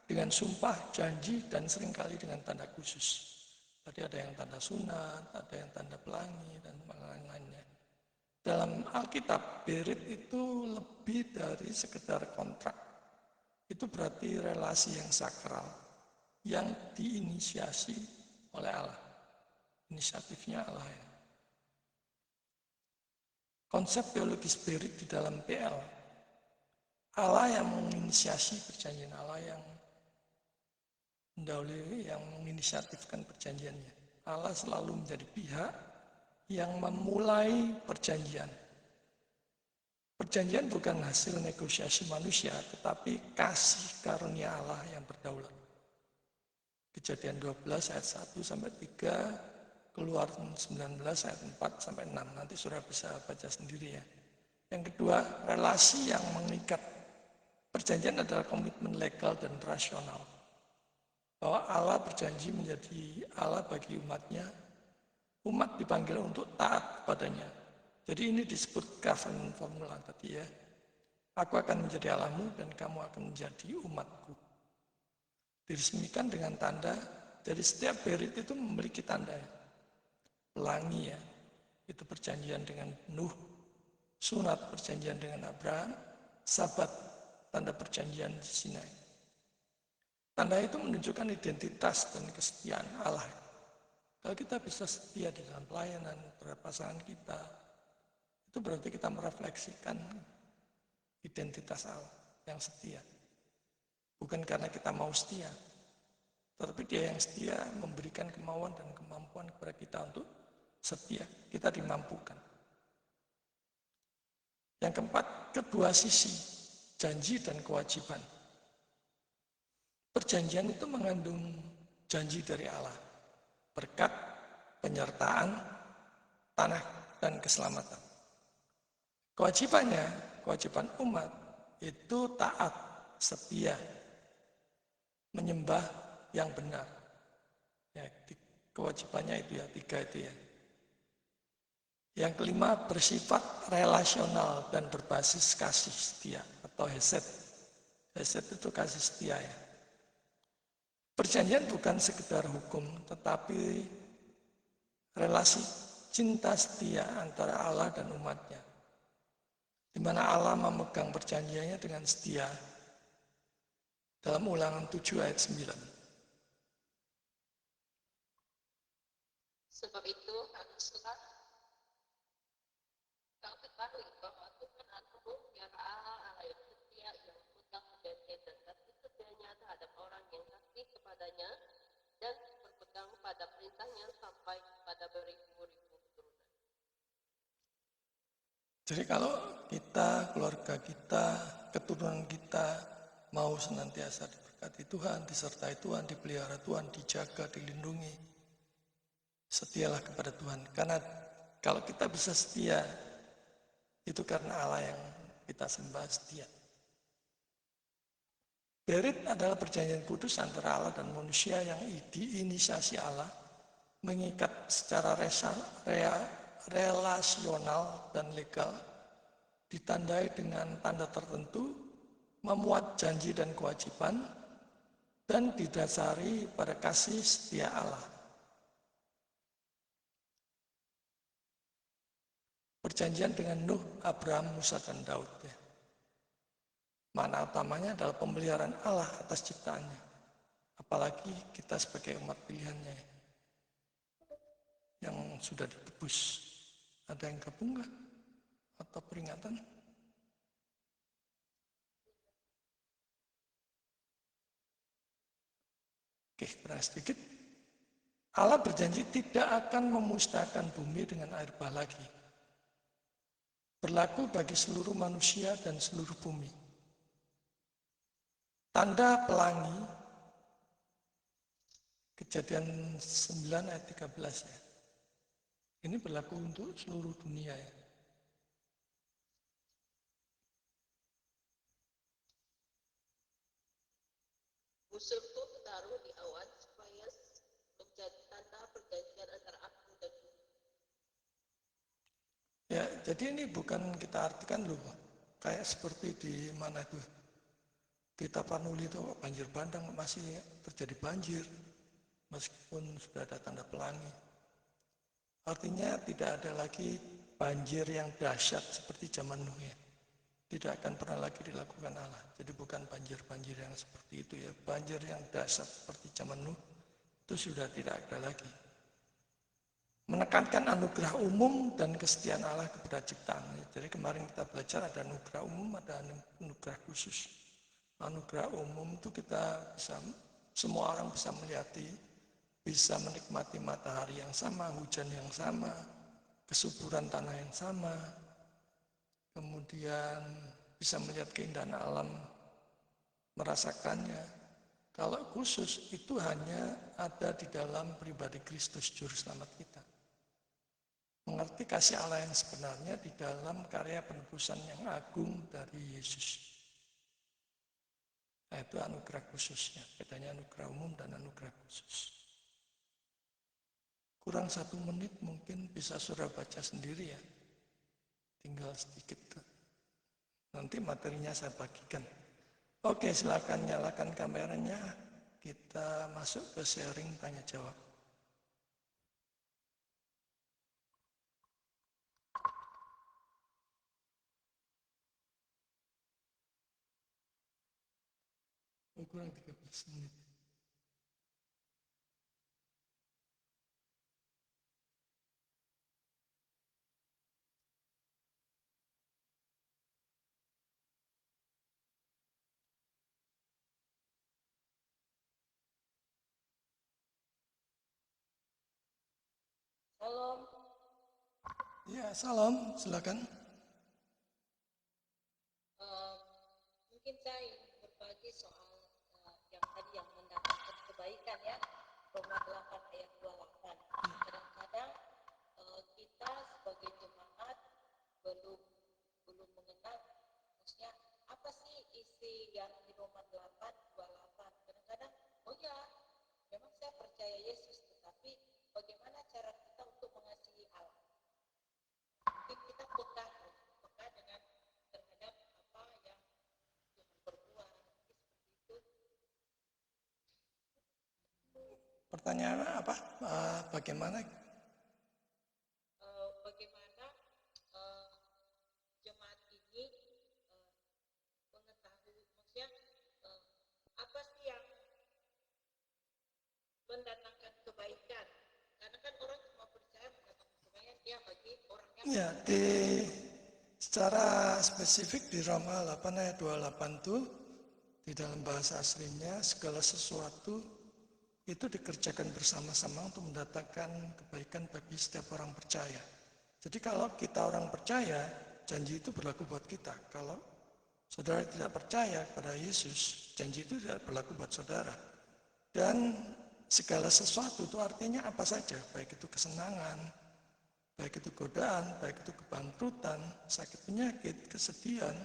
dengan sumpah, janji, dan seringkali dengan tanda khusus. Tadi ada yang tanda sunat, ada yang tanda pelangi, dan lain-lainnya. Dalam Alkitab, berit itu lebih dari sekedar kontrak. Itu berarti relasi yang sakral, yang diinisiasi oleh Allah. Inisiatifnya Allah ya. Konsep teologis berit di dalam PL, Allah yang menginisiasi perjanjian, Allah yang mendahului, yang menginisiatifkan perjanjiannya. Allah selalu menjadi pihak yang memulai perjanjian. Perjanjian bukan hasil negosiasi manusia, tetapi kasih karunia Allah yang berdaulat. Kejadian 12 ayat 1 sampai 3, Keluaran 19 ayat 4 sampai 6. Nanti saudara bisa baca sendiri ya. Yang kedua, relasi yang mengikat. Perjanjian adalah komitmen legal dan rasional. Bahwa Allah berjanji menjadi Allah bagi umatnya. Umat dipanggil untuk taat kepadanya. Jadi ini disebut covenant formula tadi ya. Aku akan menjadi Allahmu dan kamu akan menjadi umatku. Diresmikan dengan tanda, jadi setiap berit itu memiliki tanda ya. Pelangi ya, itu perjanjian dengan Nuh. Sunat perjanjian dengan Abraham. Sabat, tanda perjanjian di Sinai. Tanda itu menunjukkan identitas dan kesetiaan Allah. Kalau kita bisa setia di dalam pelayanan terhadap pasangan kita, itu berarti kita merefleksikan identitas Allah yang setia. Bukan karena kita mau setia, tetapi Dia yang setia memberikan kemauan dan kemampuan kepada kita untuk setia. Kita dimampukan. Yang keempat, kedua sisi, janji dan kewajiban. Perjanjian itu mengandung janji dari Allah, berkat, penyertaan, tanah, dan keselamatan. Kewajibannya, kewajiban umat itu taat, setia, menyembah yang benar. Ya, kewajibannya itu ya, 3 itu ya. Yang kelima, bersifat relasional dan berbasis kasih setia atau hesed. Hesed itu kasih setia ya. Perjanjian bukan sekedar hukum, tetapi relasi cinta setia antara Allah dan umatnya. Di mana Allah memegang perjanjiannya dengan setia. Dalam Ulangan 7 ayat 9. Sebab itu haruslah kau ketahui bahwa Tuhan Allahmu ialah Allah yang setia, yang memegang perjanjian dan kasih setianya terhadap orang yang kasih kepadanya dan berpegang pada perintahnya sampai pada beribu-ribu keturunan. Jadi kalau kita, keluarga kita, keturunan kita mau senantiasa diberkati Tuhan, disertai Tuhan, dipelihara Tuhan, dijaga, dilindungi, setialah kepada Tuhan. Karena kalau kita bisa setia, itu karena Allah yang kita sembah setia. Berit adalah perjanjian kudus antara Allah dan manusia yang diinisiasi Allah, mengikat secara relasional dan legal, ditandai dengan tanda tertentu, memuat janji dan kewajiban, dan didasari pada kasih setia Allah. Perjanjian dengan Nuh, Abraham, Musa, dan Daud. Ya. Makna utamanya adalah pemeliharaan Allah atas ciptaannya. Apalagi kita sebagai umat pilihannya yang sudah ditebus. Ada yang gabung nggak? Atau peringatan? Oke, kurang sedikit. Allah berjanji tidak akan memusnahkan bumi dengan air bah lagi. Berlaku bagi seluruh manusia dan seluruh bumi. Tanda pelangi, Kejadian 9 ayat 13 ya. Ini berlaku untuk seluruh dunia ya. Busurku taruh di awan supaya menjadi tanda perjanjian antara aku dan bumi. Ya, jadi ini bukan kita artikan loh, kayak seperti di mana itu, di Tapanuli itu banjir bandang masih terjadi banjir, meskipun sudah ada tanda pelangi. Artinya tidak ada lagi banjir yang dahsyat seperti zaman Nuh ya. Tidak akan pernah lagi dilakukan Allah. Jadi bukan banjir-banjir yang seperti itu ya. Banjir yang dahsyat seperti zaman Nuh itu sudah tidak ada lagi. Menekankan anugerah umum dan kesetiaan Allah kepada ciptaan. Jadi kemarin kita belajar ada anugerah umum, ada anugerah khusus. Anugerah umum itu kita bisa, semua orang bisa melihati, bisa menikmati matahari yang sama, hujan yang sama, kesuburan tanah yang sama, kemudian bisa melihat keindahan alam, merasakannya. Kalau khusus itu hanya ada di dalam pribadi Kristus Juru Selamat kita. Mengerti kasih Allah yang sebenarnya di dalam karya penebusan yang agung dari Yesus. Nah, itu anugerah khususnya. Bedanya anugerah umum dan anugerah khusus. Kurang 1 menit mungkin bisa saudara baca sendiri ya. Tinggal sedikit. Nanti materinya saya bagikan. Oke, silakan nyalakan kameranya. Kita masuk ke sharing tanya jawab. Kurang 13 menit. Salam. Ya, salam, silakan. Mungkin saya ingin berbagi soal yang tadi yang mendatangkan kebaikan ya, Roma 8 ayat 28. Kadang-kadang kita sebagai jemaat belum mengenal, maksudnya apa sih isi yang di Roma 8 28. Kadang-kadang, oh ya, memang saya percaya Yesus, tetapi bagaimana cara kita untuk mengasihi Allah? Mungkin kita peka dengan terhadap apa yang Tuhan berbuat, seperti itu. Pertanyaan apa? Bagaimana? Bagaimana jemaat ini mengetahui, maksudnya apa sih yang mendatangkan kebaikan? Karena kan orang cuma percaya mendatangkan kebaikan dia bagi orang yang Ya, secara spesifik di Roma 8 ayat 28 itu di dalam bahasa aslinya segala sesuatu itu dikerjakan bersama-sama untuk mendatangkan kebaikan bagi setiap orang percaya. Jadi kalau kita orang percaya, janji itu berlaku buat kita. Kalau saudara tidak percaya kepada Yesus, janji itu tidak berlaku buat saudara. Dan segala sesuatu itu artinya apa saja, baik itu kesenangan, baik itu godaan, baik itu kebangkrutan, sakit penyakit, kesedihan,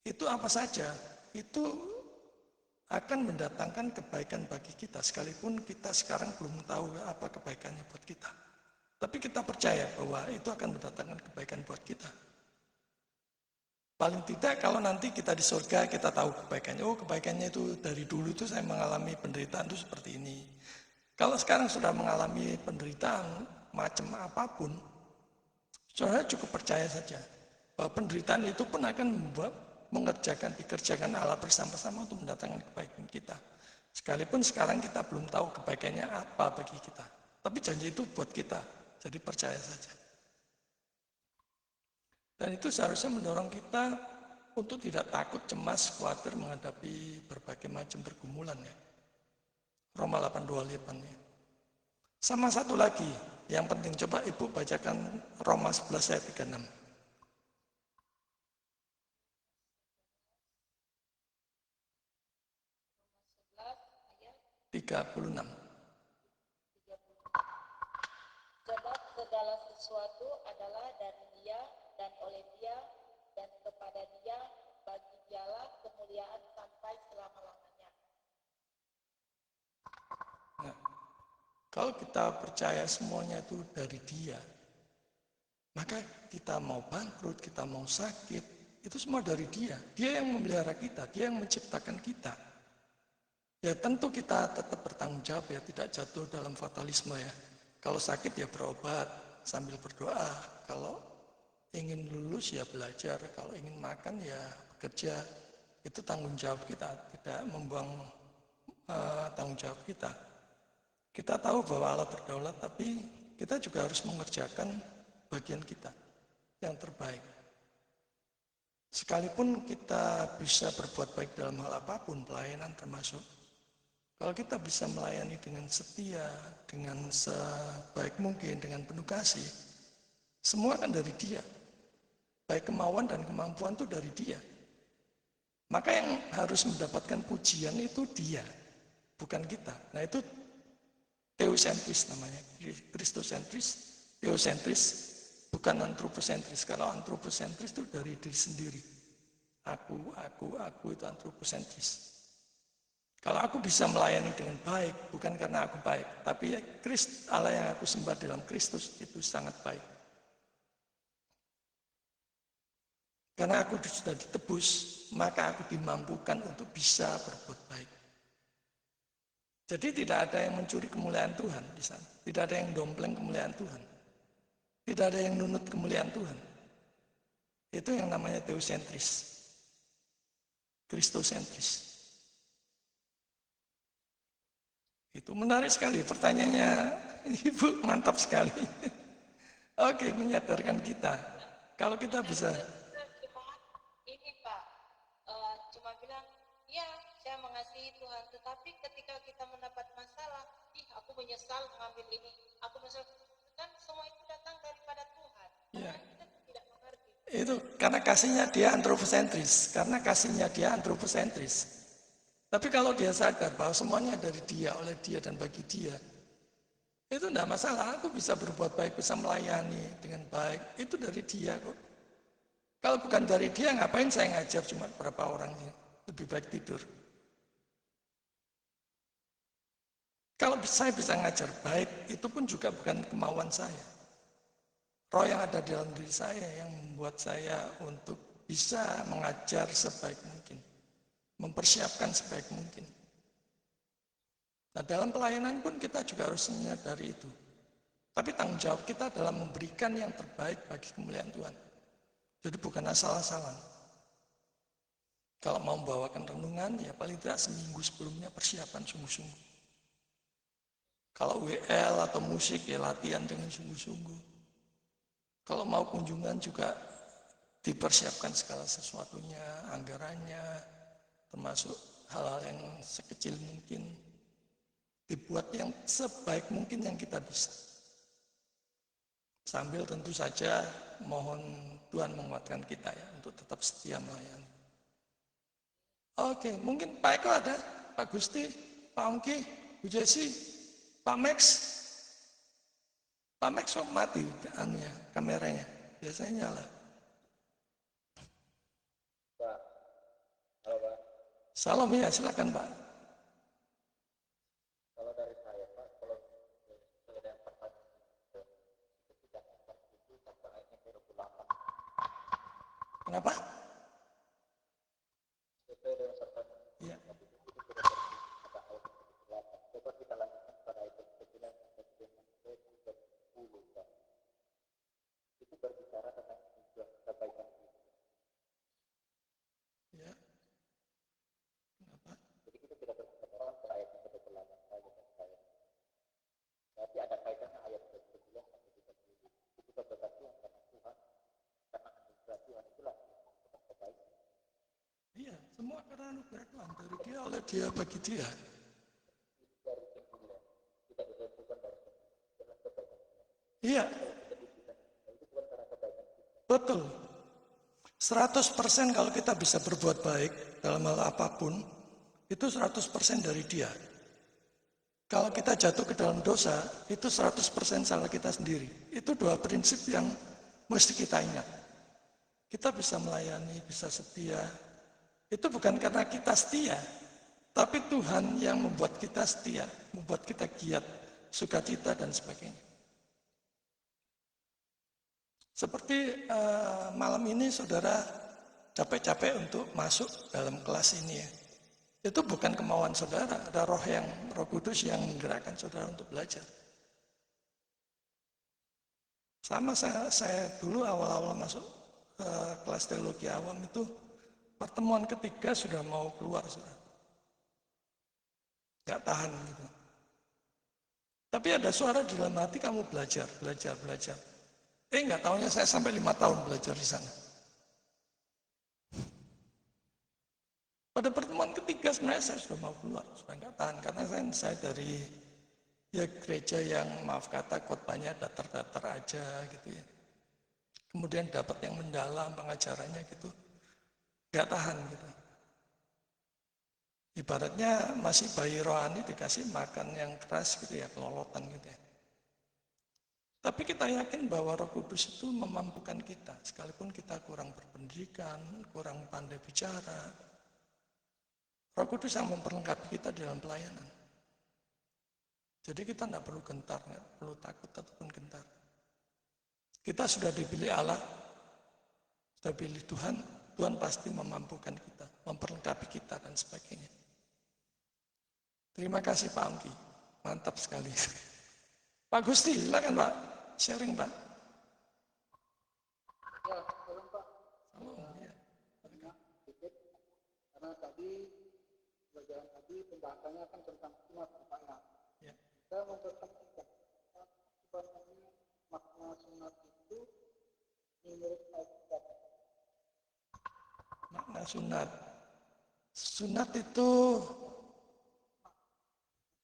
itu apa saja, itu akan mendatangkan kebaikan bagi kita, sekalipun kita sekarang belum tahu apa kebaikannya buat kita. Tapi kita percaya bahwa itu akan mendatangkan kebaikan buat kita. Paling tidak kalau nanti kita di surga kita tahu kebaikannya. Oh, kebaikannya itu dari dulu itu saya mengalami penderitaan itu seperti ini. Kalau sekarang sudah mengalami penderitaan macam apapun, saudara cukup percaya saja bahwa penderitaan itu pun akan dikerjakan Allah bersama-sama untuk mendatangkan kebaikan kita. Sekalipun sekarang kita belum tahu kebaikannya apa bagi kita, tapi janji itu buat kita, jadi percaya saja. Dan itu seharusnya mendorong kita untuk tidak takut, cemas, khawatir menghadapi berbagai macam pergumulan ya. Roma 8:28 ya. Sama satu lagi yang penting, coba Ibu bacakan Roma 11 ayat 36. 36. Sebab segala sesuatu adalah dari Dia dan oleh Dia dan kepada Dia, bagi Dialah kemuliaan sampai selama-lamanya. Nah, kalau kita percaya semuanya itu dari Dia, maka kita mau bangkrut, kita mau sakit, itu semua dari Dia. Dia yang memelihara kita, Dia yang menciptakan kita. Ya tentu kita tetap bertanggung jawab ya, tidak jatuh dalam fatalisme ya. Kalau sakit ya berobat sambil berdoa, kalau ingin lulus ya belajar, kalau ingin makan ya bekerja. Itu tanggung jawab kita, tidak membuang tanggung jawab kita. Kita tahu bahwa Allah berdaulat, tapi kita juga harus mengerjakan bagian kita yang terbaik. Sekalipun kita bisa berbuat baik dalam hal apapun, pelayanan termasuk, kalau kita bisa melayani dengan setia, dengan sebaik mungkin, dengan penuh kasih, semua kan dari Dia. Baik kemauan dan kemampuan itu dari Dia. Maka yang harus mendapatkan pujian itu Dia, bukan kita. Nah itu teosentris namanya, kristosentris, teosentris, bukan antroposentris. Kalau antroposentris itu dari diri sendiri. Aku itu antroposentris. Kalau aku bisa melayani dengan baik, bukan karena aku baik, tapi Allah yang aku sembah dalam Kristus itu sangat baik. Karena aku sudah ditebus, maka aku dimampukan untuk bisa berbuat baik. Jadi tidak ada yang mencuri kemuliaan Tuhan di sana. Tidak ada yang dompleng kemuliaan Tuhan. Tidak ada yang nunut kemuliaan Tuhan. Itu yang namanya teosentris. Kristosentris. Itu menarik sekali pertanyaannya, Ibu, mantap sekali. Oke, menyadarkan kita. Kalau kita bisa. Cuma ini Pak, cuma bilang, ya saya mengasihi Tuhan, tetapi ketika kita mendapat masalah, aku menyesal mengambil ini, aku menyesal, kan semua itu datang daripada Tuhan. Ya. Kita tidak mengerti. Itu karena kasihnya dia antropocentris. Tapi kalau dia sadar bahwa semuanya dari Dia, oleh Dia, dan bagi Dia, itu tidak masalah. Aku bisa berbuat baik, bisa melayani dengan baik. Itu dari Dia kok. Kalau bukan dari Dia, ngapain saya ngajar cuma berapa orang ini? Lebih baik tidur. Kalau saya bisa ngajar baik, itu pun juga bukan kemauan saya. Roh yang ada di dalam diri saya yang membuat saya untuk bisa mengajar sebaik mungkin. Mempersiapkan sebaik mungkin. Nah dalam pelayanan pun kita juga harus menyadari itu. Tapi tanggung jawab kita adalah memberikan yang terbaik bagi kemuliaan Tuhan. Jadi bukan asal-asalan. Kalau mau membawakan renungan, ya paling tidak seminggu sebelumnya persiapan sungguh-sungguh. Kalau WL atau musik, ya latihan dengan sungguh-sungguh. Kalau mau kunjungan juga dipersiapkan segala sesuatunya, anggarannya, termasuk hal-hal yang sekecil mungkin, dibuat yang sebaik mungkin yang kita bisa. Sambil tentu saja mohon Tuhan menguatkan kita ya untuk tetap setia melayani. Oke, mungkin Pak Eko ada, Pak Gusti, Pak Ongki, Bu Jesi, Pak Max. Pak Max kok mati kameranya, biasanya nyala. Pak, halo Pak. Salam ya, silakan Pak. Kalau dari saya Pak, kalau ada yang pertanyaan ketika itu sampai ayatnya ke 28. Kenapa? Ya. Coba kita lanjutkan pada ayat 9 sampai dengan 10, Pak. Itu berbicara tentang kebaikan kita. Ya. Kenapa? Jadi kita tidak berbicara pada ayat 8 saja kan saya. Tapi ada kaitannya ayat 9 sampai 30. Itu kebaikan Tuhan karena Tuhan, karena anugerah Tuhan itulah kebaikan. Iya, semua karena anugerah Tuhan dari dia, oleh dia, bagi dia. Iya. Betul. 100% kalau kita bisa berbuat baik dalam hal apapun, itu 100% dari dia. Kalau kita jatuh ke dalam dosa, itu 100% salah kita sendiri. Itu dua prinsip yang mesti kita ingat. Kita bisa melayani, bisa setia. Itu bukan karena kita setia, tapi Tuhan yang membuat kita setia, membuat kita giat, sukacita, dan sebagainya. Seperti malam ini saudara capek-capek untuk masuk dalam kelas ini ya. Itu bukan kemauan saudara, ada Roh Kudus yang menggerakkan saudara untuk belajar. Sama saya dulu awal-awal masuk kelas teologi awam itu pertemuan ketiga sudah mau keluar saudara. Gak tahan gitu. Tapi ada suara di dalam hati, kamu belajar. Nggak tahunya saya sampai 5 tahun belajar di sana. Pada pertemuan ketiga sebenarnya saya sudah mau keluar, sudah nggak tahan karena saya dari gereja yang maaf kata khotbahnya datar-datar aja gitu ya. Kemudian dapat yang mendalam pengajarannya gitu, nggak tahan gitu. Ibaratnya masih bayi rohani dikasih makan yang keras gitu ya, kelolotan gitu ya. Tapi kita yakin bahwa Roh Kudus itu memampukan kita, sekalipun kita kurang berpendidikan, kurang pandai bicara. Roh Kudus yang memperlengkapi kita dalam pelayanan. Jadi kita tidak perlu gentar, tidak perlu takut ataupun gentar. Kita sudah dipilih Allah, sudah pilih Tuhan, Tuhan pasti memampukan kita, memperlengkapi kita dan sebagainya. Terima kasih Pak Angki, mantap sekali. Pak Gusti, silakan Pak. Sharing Pak. Ya, tolong Pak. Ya. Karena tadi pelajaran tadi pembahasannya kan tentang sunat Pak ya. Ya. Saya memperhatikan sebenarnya makna sunat itu menurut Alkitab. Makna sunat. Sunat itu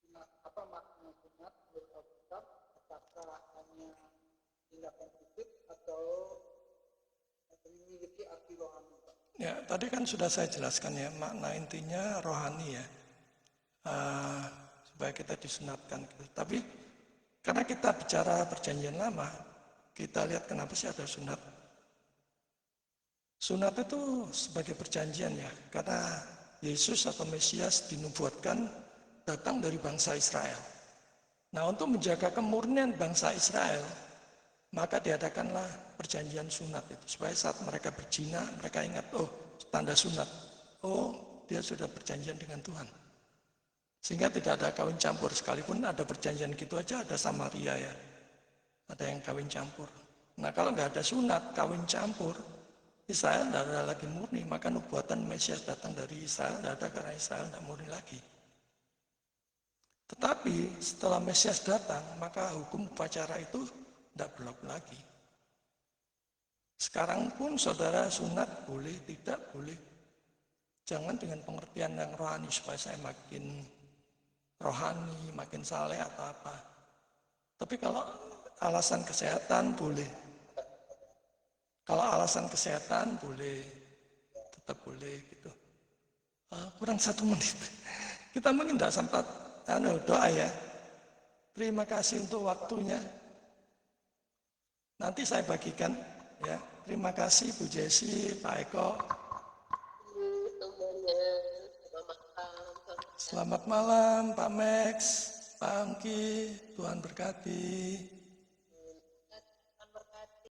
Sunat, apa makna sunat menurut Alkitab? Apakah hanya tindakan fisik atau memiliki arti rohani Pak? ya tadi kan sudah saya jelaskan ya, makna intinya rohani ya. Supaya kita disunatkan gitu. Tapi karena kita bicara perjanjian lama, kita lihat kenapa sih ada sunat. Sunat itu sebagai perjanjian ya, karena Yesus atau Mesias dinubuatkan datang dari bangsa Israel. Nah, untuk menjaga kemurnian bangsa Israel, maka diadakanlah perjanjian sunat itu. Supaya saat mereka berzina, mereka ingat, oh tanda sunat. Oh, dia sudah berjanjian dengan Tuhan. Sehingga tidak ada kawin campur. Sekalipun ada perjanjian gitu aja, ada Samaria ya. Ada yang kawin campur. Nah, kalau nggak ada sunat, kawin campur, Israel tidak ada lagi murni. Maka nubuatan Mesias datang dari Israel, tidak ada karena Israel tidak murni lagi. Tetapi setelah Mesias datang, maka hukum upacara itu tidak berlaku lagi. Sekarang pun saudara sunat boleh, tidak boleh. Jangan dengan pengertian yang rohani supaya saya makin rohani, makin saleh atau apa. Tapi kalau alasan kesehatan boleh. Kalau alasan kesehatan boleh, tetap boleh gitu. Kurang 1 menit. Kita mungkin tidak sempat doa ya. Terima kasih untuk waktunya. Nanti saya bagikan ya. Terima kasih Bu Jesi, Pak Eko. Semuanya, selamat malam. Selamat malam Pak Max, Pak Angki. Tuhan berkati.